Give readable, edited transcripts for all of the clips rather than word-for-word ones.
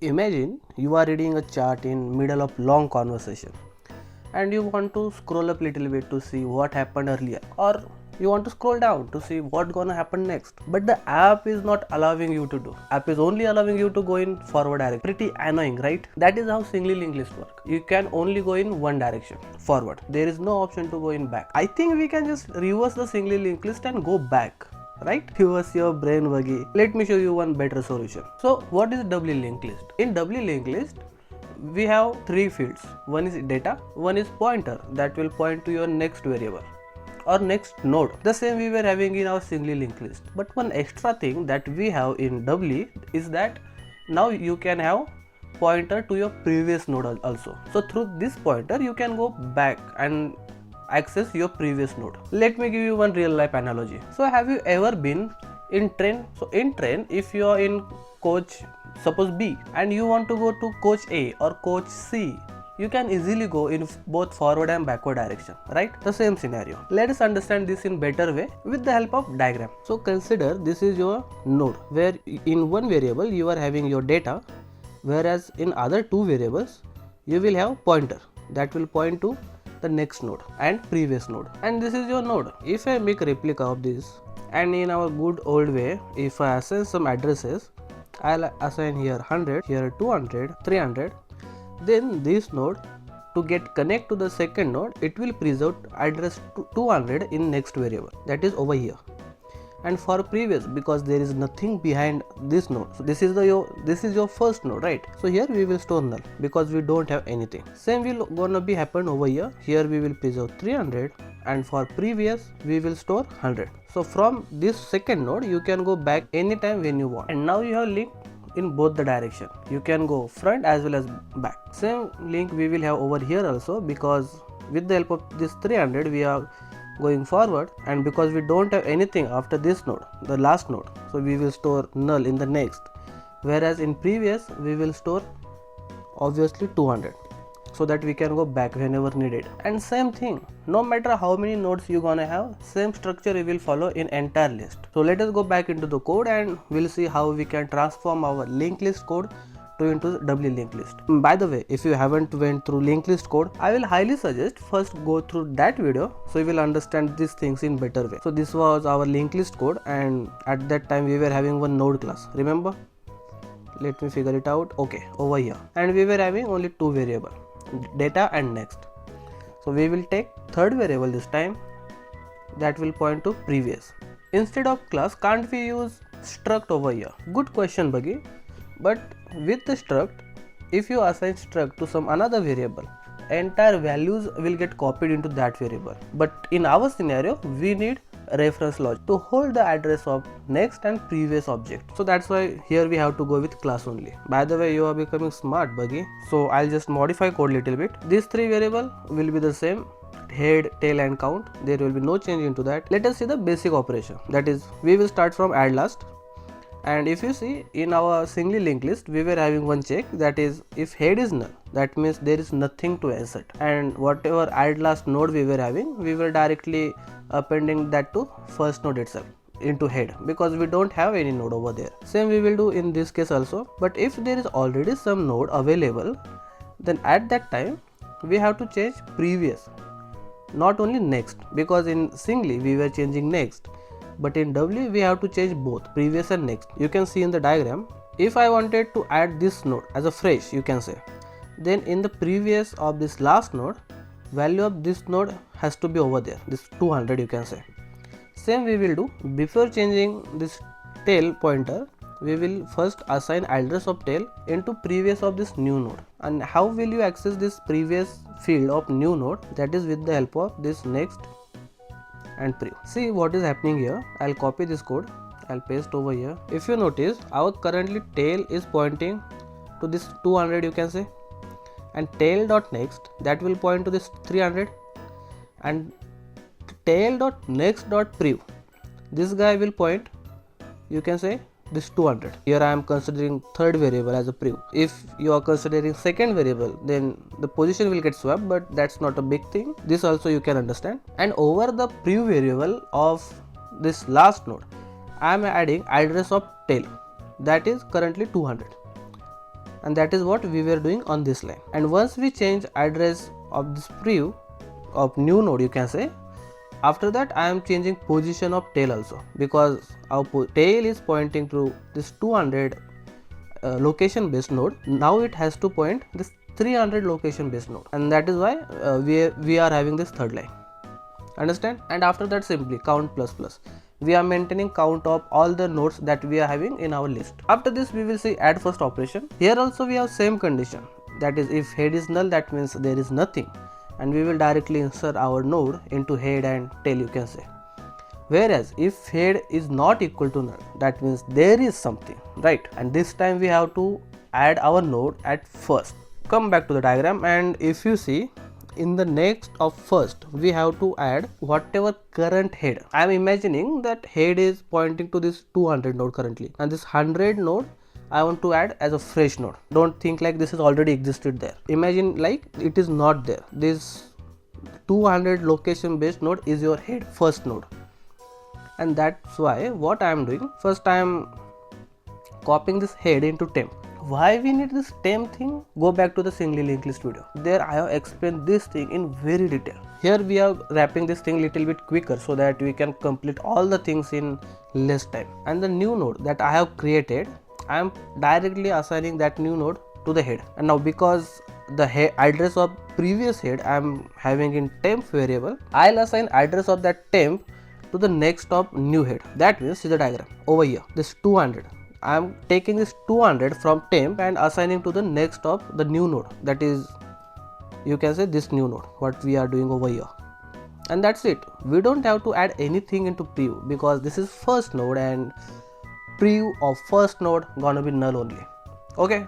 Imagine you are reading a chart in middle of long conversation and you want to scroll up little bit to see what happened earlier, or you want to scroll down to see what gonna happen next, but the app is not allowing you to do. App is only allowing you to go in forward direction. Pretty annoying, right? That is how singly linked list work. You can only go in one direction, forward. There is no option to go in back. I think we can just reverse the singly linked list and go back, right? Reverse your brain, Buggy. Let me show you one better solution. So what is doubly linked list? In doubly linked list, we have three fields. One is data, one is pointer that will point to your next variable or next node. The same we were having in our singly linked list. But one extra thing that we have in doubly is that now you can have pointer to your previous node also. So through this pointer you can go back and access your previous node. Let me give you one real life analogy. So have you ever been in train? So in train, if you are in coach suppose B and you want to go to coach A or coach C, you can easily go in both forward and backward direction, right? The same scenario. Let us understand this in better way with the help of diagram. So consider this is your node where in one variable you are having your data, whereas in other two variables you will have pointer that will point to the next node and previous node, and this is your node. If I make a replica of this, and in our good old way, if I assign some addresses, I'll assign here 100, here 200, 300, then this node to get connect to the second node, it will preserve address 200 in next variable, that is over here. And for previous, because there is nothing behind this node, so this is your first node, right? So here we will store null because we don't have anything. Same will gonna be happen over here. Here we will preserve 300, and for previous we will store 100. So from this second node you can go back anytime when you want, and now you have link in both the direction. You can go front as well as back. Same link we will have over here also, because with the help of this 300 we are going forward, and because we don't have anything after this node, the last node, so we will store null in the next, whereas in previous we will store obviously 200, so that we can go back whenever needed. And same thing, no matter how many nodes you gonna have, same structure we will follow in entire list. So let us go back into the code and we'll see how we can transform our linked list code into doubly linked list. By the way, if you haven't went through linked list code, I will highly suggest first go through that video so you will understand these things in better way. So this was our linked list code, and at that time we were having one node class, remember? Let me figure it out. Okay, over here, and we were having only two variable, data and next. So we will take third variable this time, that will point to previous. Instead of class, can't we use struct over here? Good question, Buggy. But with the struct, if you assign struct to some another variable, entire values will get copied into that variable. But in our scenario, we need reference logic to hold the address of next and previous object. So that's why here we have to go with class only. By the way, you are becoming smart, Buggy. So I'll just modify code little bit. These three variable will be the same, head, tail and count. There will be no change into that. Let us see the basic operation. That is, we will start from add last. And if you see in our singly linked list, we were having one check, that is if head is null, that means there is nothing to insert, and whatever add last node we were having, we were directly appending that to first node itself into head, because we don't have any node over there. Same we will do in this case also. But if there is already some node available, then at that time we have to change previous, not only next, because in singly we were changing next, but in doubly we have to change both previous and next. You can see in the diagram, if I wanted to add this node as a fresh, you can say, then in the previous of this last node, value of this node has to be over there, this 200 you can say. Same we will do. Before changing this tail pointer, we will first assign address of tail into previous of this new node. And how will you access this previous field of new node? That is with the help of this next and prev. See what is happening here. I'll copy this code, I'll paste over here. If you notice, our currently tail is pointing to this 200 you can say, and tail dot next, that will point to this 300, and tail dot next dot prev, this guy will point, you can say, this 200. Here I am considering third variable as a prev. If you are considering second variable, then the position will get swapped, but that's not a big thing. This also you can understand. And over the prev variable of this last node, I am adding address of tail, that is currently 200. and that is what we were doing on this line. And once we change address of this prev of new node, you can say, after that I am changing position of tail also, because our tail is pointing to this 200 location based node. Now it has to point this 300 location based node, and that is why we are having this third line. Understand? And after that simply count plus plus. We are maintaining count of all the nodes that we are having in our list. After this we will see add first operation. Here also we have same condition, that is if head is null, that means there is nothing, and we will directly insert our node into head and tail, you can say. Whereas if head is not equal to null, that means there is something, right? And this time we have to add our node at first. Come back to the diagram, and if you see, in the next of first we have to add whatever current head. I am imagining that head is pointing to this 200 node currently, and this 100 node I want to add as a fresh node. Don't think like this is already existed there. Imagine like it is not there. This 200 location based node is your head first node, and that's why what I am doing, first I am copying this head into temp. Why we need this temp thing? Go back to the singly linked list video. There I have explained this thing in very detail. Here we are wrapping this thing little bit quicker so that we can complete all the things in less time. And the new node that I have created, I am directly assigning that new node to the head. And now because the address of previous head I am having in temp variable, I'll assign address of that temp to the next of new head. That means, see the diagram over here, this 200. I am taking this 200 from temp and assigning to the next of the new node, that is, you can say this new node, what we are doing over here. And that's it. We don't have to add anything into prev, because this is first node and prev of first node gonna be null only. Okay,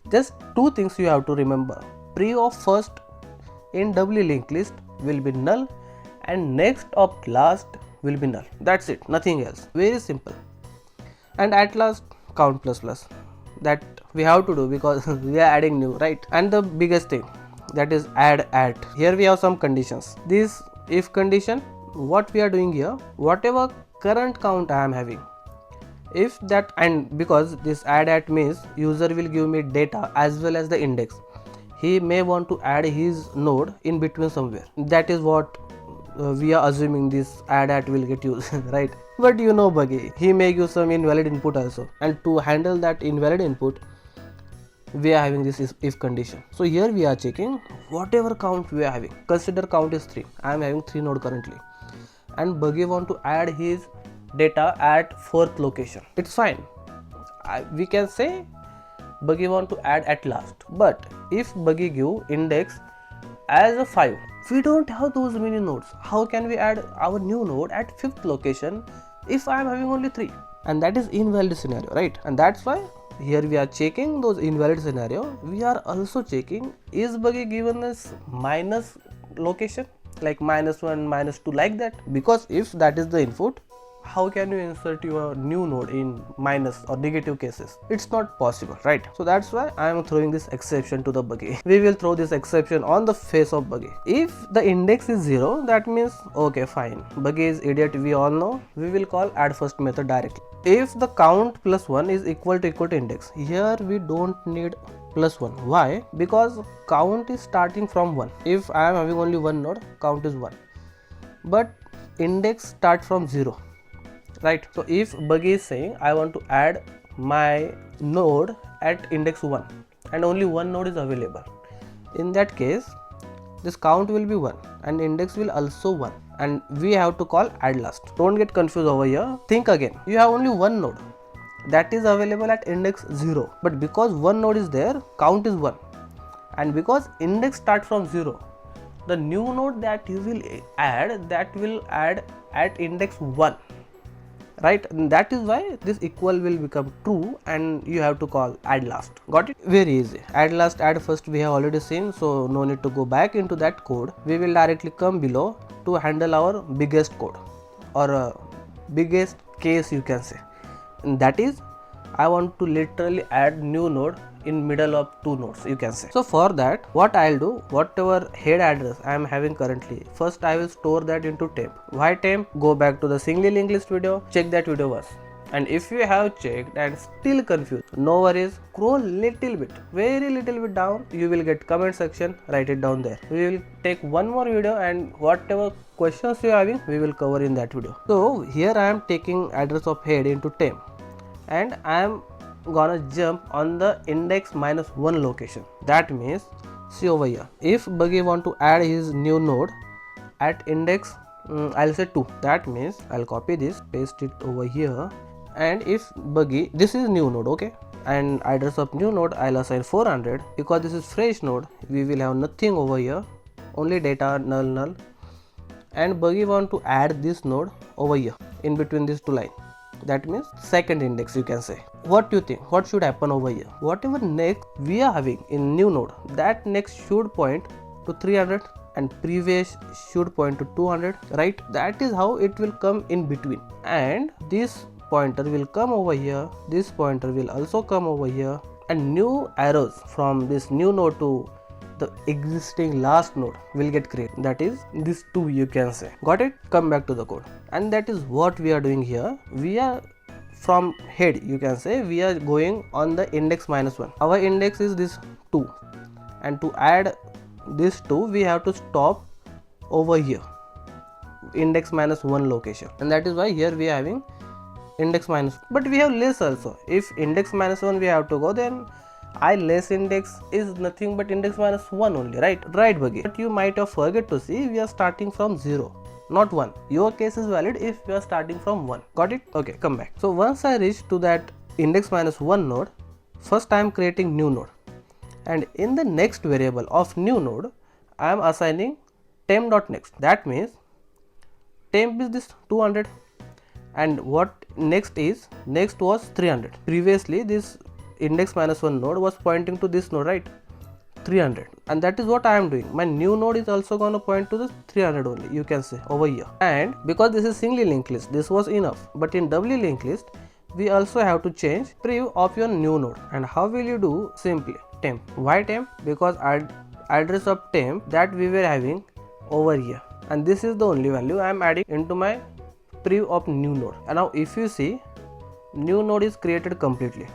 just two things you have to remember. Prev of first in doubly linked list will be null, and next of last will be null. That's it, nothing else. Very simple. And at last count plus plus, that we have to do because we are adding new, right? And the biggest thing, that is add at. Here we have some conditions. This if condition, what we are doing here, whatever current count I am having, if that, and because this add at means user will give me data as well as the index, he may want to add his node in between somewhere. That is what we are assuming this add at will get used, right? But you know Buggy, he may give some invalid input also, and to handle that invalid input we are having this if condition. So here we are checking whatever count we are having. Consider count is 3. I am having 3 node currently, and Buggy want to add his data at 4th location. It's fine. We can say Buggy want to add at last. But if Buggy give index as a 5, we don't have those many nodes. How can we add our new node at 5th location if I am having only 3? And that is invalid scenario, right? And that's why here we are checking those invalid scenario. We are also checking, is Buggy given this minus location, like -1, -2, like that? Because if that is the input, how can you insert your new node in minus or negative cases? It's not possible, right? So that's why I am throwing this exception to the Buggy. We will throw this exception on the face of Buggy. If the index is 0, that means okay, fine, Buggy is idiot, we all know. We will call add first method directly. If the count plus 1 is equal to index, here we don't need plus 1. Why? Because count is starting from 1. If I am having only one node, count is 1, but index start from 0, right? So if Buggy is saying I want to add my node at index 1 and only one node is available, in that case this count will be 1 and index will also 1, and we have to call add last. Don't get confused over here. Think again. You have only one node that is available at index 0, but because one node is there, count is 1, and because index starts from 0, the new node that you will add, that will add at index 1, right? And that is why this equal will become true, and you have to call add last. Got it? Very easy. Add last, add first we have already seen, so no need to go back into that code. We will directly come below to handle our biggest code, or biggest case you can say, and that is I want to literally add new node in middle of 2 nodes, you can say. So for that, what I'll do, whatever head address I am having currently, first I will store that into temp. Why temp? Go back to the singly linked list video, check that video once. And if you have checked and still confused, no worries, scroll little bit, very little bit down, you will get comment section, write it down there. We will take one more video and whatever questions you are having, we will cover in that video. So here I am taking address of head into temp and I am gonna jump on the index -1 location. That means, see over here, if Buggy want to add his new node at index I'll say 2, that means I'll copy this, paste it over here, and if Buggy, this is new node, okay, and address of new node I'll assign 400 because this is fresh node, we will have nothing over here, only data null, and Buggy want to add this node over here in between these two lines. That means second index, you can say. What do you think? What should happen over here? Whatever next we are having in new node, that next should point to 300 and previous should point to 200, right? That is how it will come in between. And this pointer will come over here, this pointer will also come over here, and new arrows from this new node to the existing last node will get created. That is this 2, you can say. Got it? Come back to the code. And that is what we are doing here. We are from head, you can say, we are going on the index -1. Our index is this 2, and to add this 2 we have to stop over here, index -1 location, and that is why here we are having index -, but we have less also. If index -1 we have to go, then I less index is nothing but index -1 only, right? Right, Buggy. But you might have forget to see we are starting from 0, not 1. Your case is valid if we are starting from 1. Got it? Okay, come back. So once I reach to that index -1 node, first I am creating new node, and in the next variable of new node I am assigning temp.next. That means temp is this 200, and what next is, next was 300. Previously this index -1 node was pointing to this node, right? 300, and that is what I am doing. My new node is also going to point to the 300 only, you can say, over here. And because this is singly linked list, this was enough, but in doubly linked list we also have to change preview of your new node. And how will you do? Simply temp. Why temp? Because address of temp that we were having over here, and this is the only value I am adding into my preview of new node. And now if you see, new node is created completely.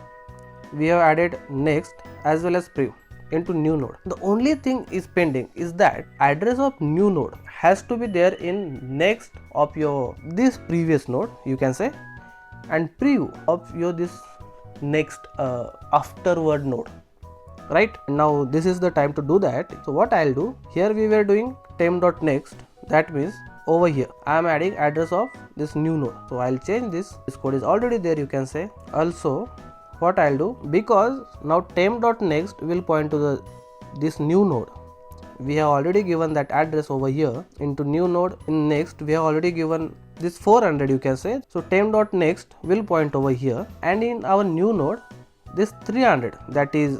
We have added next as well as preview into new node. The only thing is pending is that address of new node has to be there in next of your this previous node, you can say, and preview of your this next afterward node, right? Now this is the time to do that. So what I'll do, here we were doing temp.next, that means over here I am adding address of this new node. So I'll change this code is already there, you can say. Also what I'll do, because now temp.next will point to this new node, we have already given that address over here into new node. In next we have already given this 400, you can say. So temp.next will point over here, and in our new node this 300, that is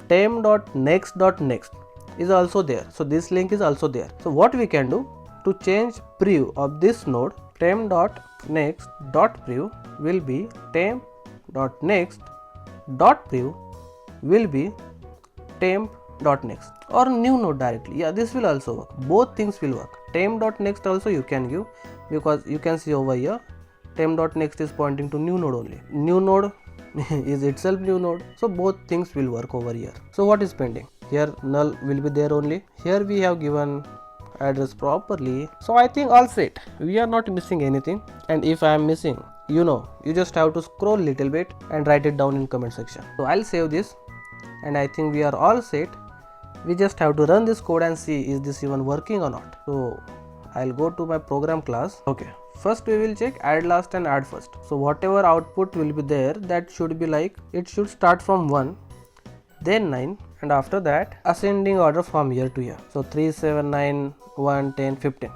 temp.next.next is also there. So this link is also there. So what we can do to change preview of this node, temp.next.preview will be temp.next.preview will be temp.next, or new node directly. Yeah, this will also work. Both things will work. Temp.next also you can give, because you can see over here temp.next is pointing to new node only. New node is itself new node, so both things will work over here. So what is pending? Here null will be there only. Here we have given address properly. So I think all set. We are not missing anything, and if I am missing, you know, you just have to scroll little bit and write it down in comment section. So I'll save this, and I think we are all set. We just have to run this code and see is this even working or not. So I'll go to my program class. Okay, first we will check add last and add first. So whatever output will be there, that should be like, it should start from 1, then 9, and after that ascending order from here to here. So 3, 7, 9, 1, 10, 15.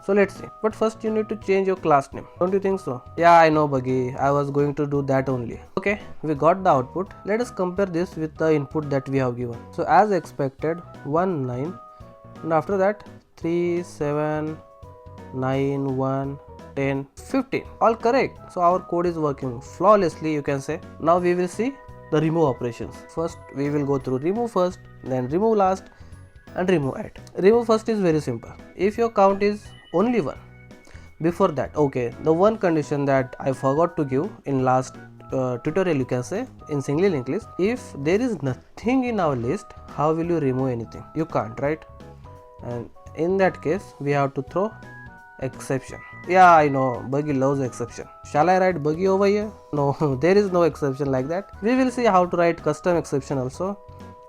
So let's see. But first you need to change your class name. Don't you think so? Yeah, I know, Buggy. I was going to do that only. Okay, we got the output. Let us compare this with the input that we have given. So as expected, 1, 9, and after that 3, 7, 9, 1, 10, 15. All correct. So our code is working flawlessly, you can say. Now we will see the remove operations. First we will go through remove first, then remove last, and remove add. Remove first is very simple. If your count is only 1, Before that, okay, the one condition that I forgot to give in last tutorial, you can say, in singly linked list, if there is nothing in our list, how will you remove anything? You can't, right? And in that case, we have to throw exception. Yeah, I know, Buggy loves exception. Shall I write Buggy over here? No, there is no exception like that. We will see how to write custom exception also.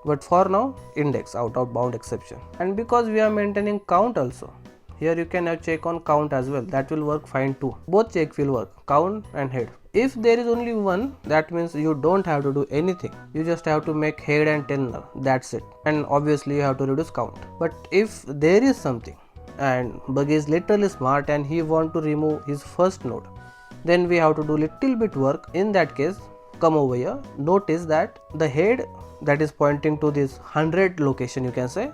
But for now, index out of bound exception. And because we are maintaining count also, here you can have check on count as well. That will work fine too. Both check will work, count and head. If there is only one, that means you don't have to do anything. You just have to make head and tail null. That's it. And obviously you have to reduce count. But if there is something, and Buggy is literally smart and he want to remove his first node, then we have to do little bit work. In that case, come over here. Notice that the head that is pointing to this 100 location, you can say,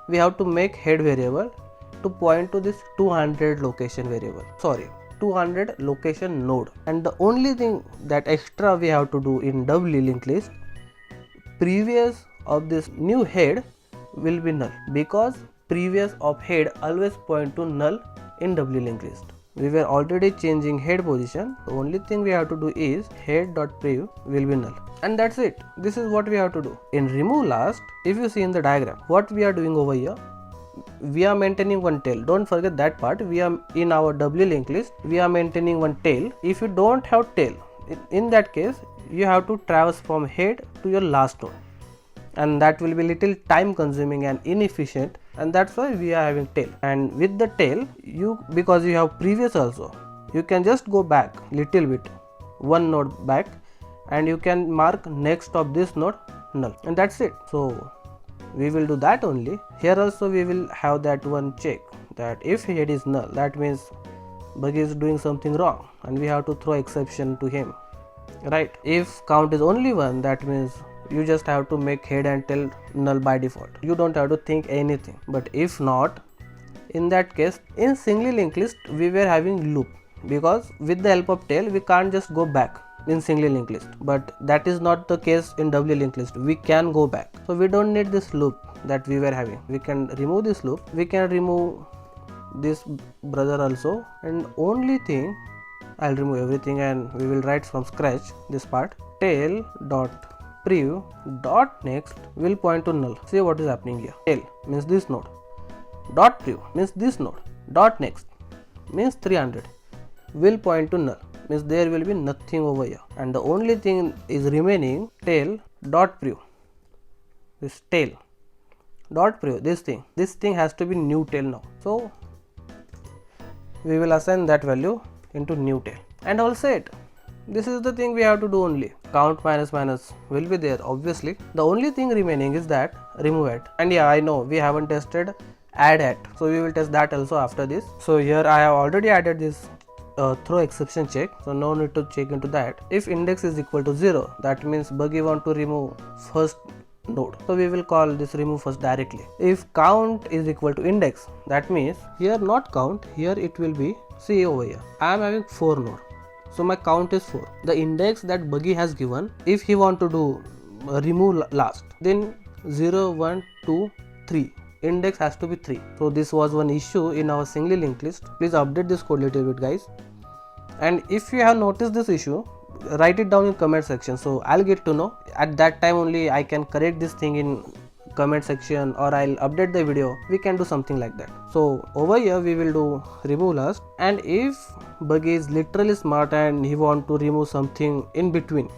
we have to make head variable to point to this 200 location variable. Sorry, 200 location node. And the only thing that extra we have to do in doubly linked list, previous of this new head will be null, because previous of head always point to null in doubly linked list. We were already changing head position. The only thing we have to do is head.prev will be null, and that's it. This is what we have to do. In remove last, if you see in the diagram, what we are doing over here, we are maintaining one tail. Don't forget that part. We are in our doubly linked list, we are maintaining one tail. If you don't have tail, in that case you have to traverse from head to your last node, and that will be little time consuming and inefficient, and that's why we are having tail. And with the tail, you, because you have previous also, you can just go back little bit, one node back, and you can mark next of this node null, and that's it. So we will do that only. Here also we will have that one check, that if head is null, that means Buggy is doing something wrong and we have to throw exception to him, right? If count is only one, that means you just have to make head and tail null by default. You don't have to think anything. But if not, in that case, in singly linked list we were having loop, because with the help of tail we can't just go back in singly linked list. But that is not the case in doubly linked list. We can go back, so we don't need this loop that we were having. We can remove this loop, we can remove this brother also, and only thing, I'll remove everything and we will write from scratch this part. Tail dot prev dot next will point to null. See what is happening here. Tail means this node, dot prev means this node, dot next means 300 will point to null, means there will be nothing over here, and the only thing is remaining tail dot prev. This tail dot prev, this thing has to be new tail now, so we will assign that value into new tail, and all set. This is the thing we have to do only. Count minus minus will be there obviously. The only thing remaining is that remove at. And yeah, I know we haven't tested add at, so we will test that also after this. So here I have already added this throw exception check, so no need to check into that. If index is equal to 0, that means Buggy want to remove first node, so we will call this remove first directly. If count is equal to index, that means here not count, here it will be, see over here, I am having 4 node, so my count is 4. The index that Buggy has given, if he want to do remove last, then 0, 1, 2, 3, index has to be 3. So this was one issue in our singly linked list. Please update this code little bit, guys. And if you have noticed this issue, write it down in comment section, so I'll get to know. At that time only I can correct this thing in comment section, or I'll update the video. We can do something like that. So over here we will do remove last, and if Buggy is literally smart and he want to remove something in between,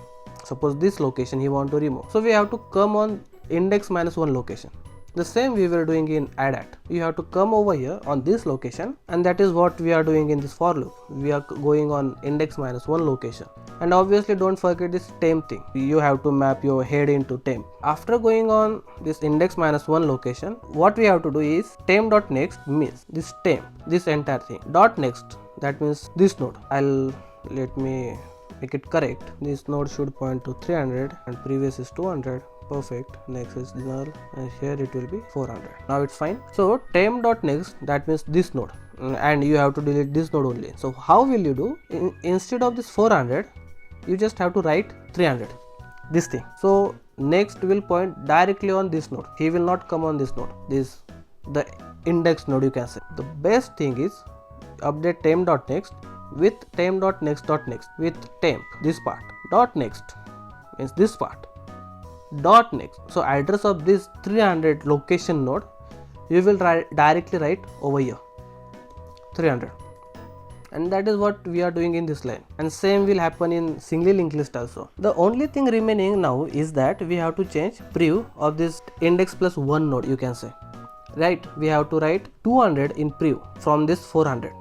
suppose this location he want to remove, so we have to come on index minus 1 location. The same we were doing in add at. You have to come over here on this location, and that is what we are doing in this for loop. We are going on index minus 1 location, and obviously don't forget this temp thing. You have to map your head into temp. After going on this index minus 1 location, what we have to do is temp dot next means this temp, this entire thing, dot next, that means this node. Let me make it correct. This node should point to 300 and previous is 200. Perfect. Next is null, and here it will be 400. Now it's fine. So temp dot next, that means this node, and you have to delete this node only. So how will you do? Instead of this 400, you just have to write 300, this thing. So next will point directly on this node. He will not come on this node, this the index node, you can say. The best thing is update temp.next with temp.next.next with temp this part dot next means this part dot next. So address of this 300 location node you will directly write over here 300, and that is what we are doing in this line, and same will happen in singly linked list also. The only thing remaining now is that we have to change prev of this index plus 1 node, you can say, right? We have to write 200 in prev from this 400,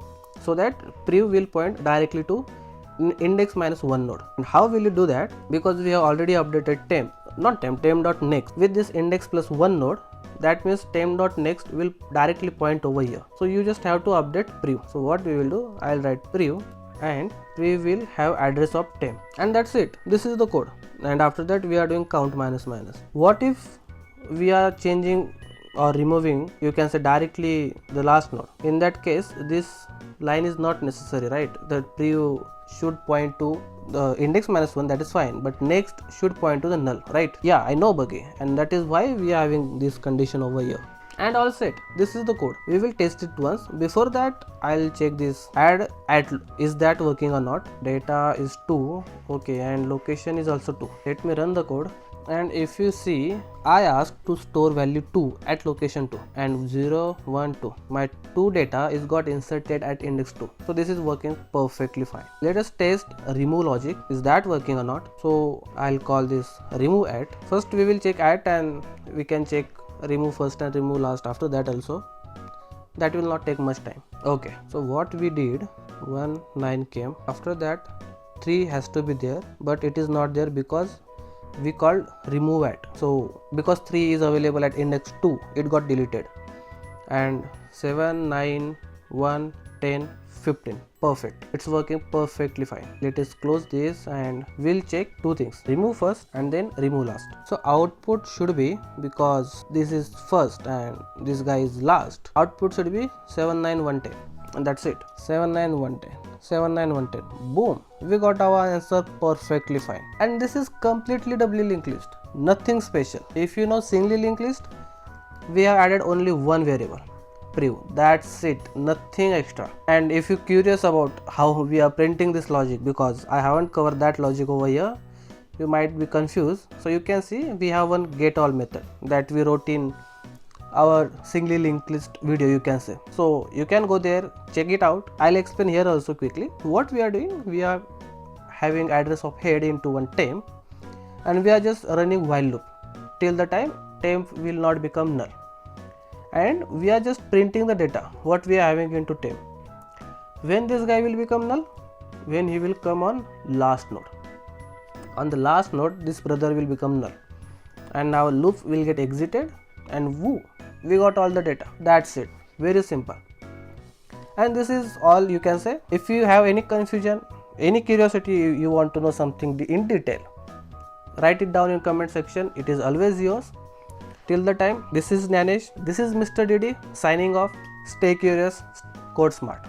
so that prev will point directly to index minus 1 node. And how will you do that? Because we have already updated temp.next with this index plus 1 node, that means temp.next will directly point over here. So you just have to update prev. So what we will do, I'll write prev, and prev will have address of temp, and that's it. This is the code, and after that we are doing count minus minus. What if we are changing or removing, you can say, directly the last node? In that case this line is not necessary, right? The prev should point to the index minus 1, that is fine, but next should point to the null, right? Yeah, I know, Buggy, and that is why we are having this condition over here. And all set. This is the code. We will test it once. Before that, I'll check this add at, is that working or not? Data is 2, okay, and location is also 2. Let me run the code. And if you see, I asked to store value 2 at location 2 and 0, 1, 2. My 2 data is got inserted at index 2. So this is working perfectly fine. Let us test remove logic. Is that working or not? So I'll call this remove at. First we will check at, and we can check remove first and remove last after that also. That will not take much time. Okay, so what we did, 1, 9 came. After that 3 has to be there, but it is not there because we called remove at. So because 3 is available at index 2, it got deleted. And 7, 9, 1, 10, 15. Perfect. It's working perfectly fine. Let us close this and we'll check two things. Remove first and then remove last. So output should be, because this is first and this guy is last, output should be 7, 9, 1, 10. And that's it. 7, 9, 1, 10. 7, 9, 1, 10. Boom. We got our answer perfectly fine. And this is completely doubly linked list. Nothing special. If you know singly linked list, we have added only one variable, prev. That's it. Nothing extra. And if you're curious about how we are printing this logic, because I haven't covered that logic over here, you might be confused. So you can see we have one get all method that we wrote in our singly linked list video, you can say. So you can go there, check it out. I'll explain here also quickly. What we are doing, we are having address of head into one temp, and we are just running while loop till the time temp will not become null, and we are just printing the data what we are having into temp. When this guy will become null, when he will come on last node. On the last node this brother will become null, and our loop will get exited, and woo, we got all the data. That's it. Very simple. And this is all, you can say. If you have any confusion, any curiosity, you want to know something in detail, write it down in comment section. It is always yours. Till the time, this is Gnanesh, this is Mr. Didi signing off. Stay curious, code smart.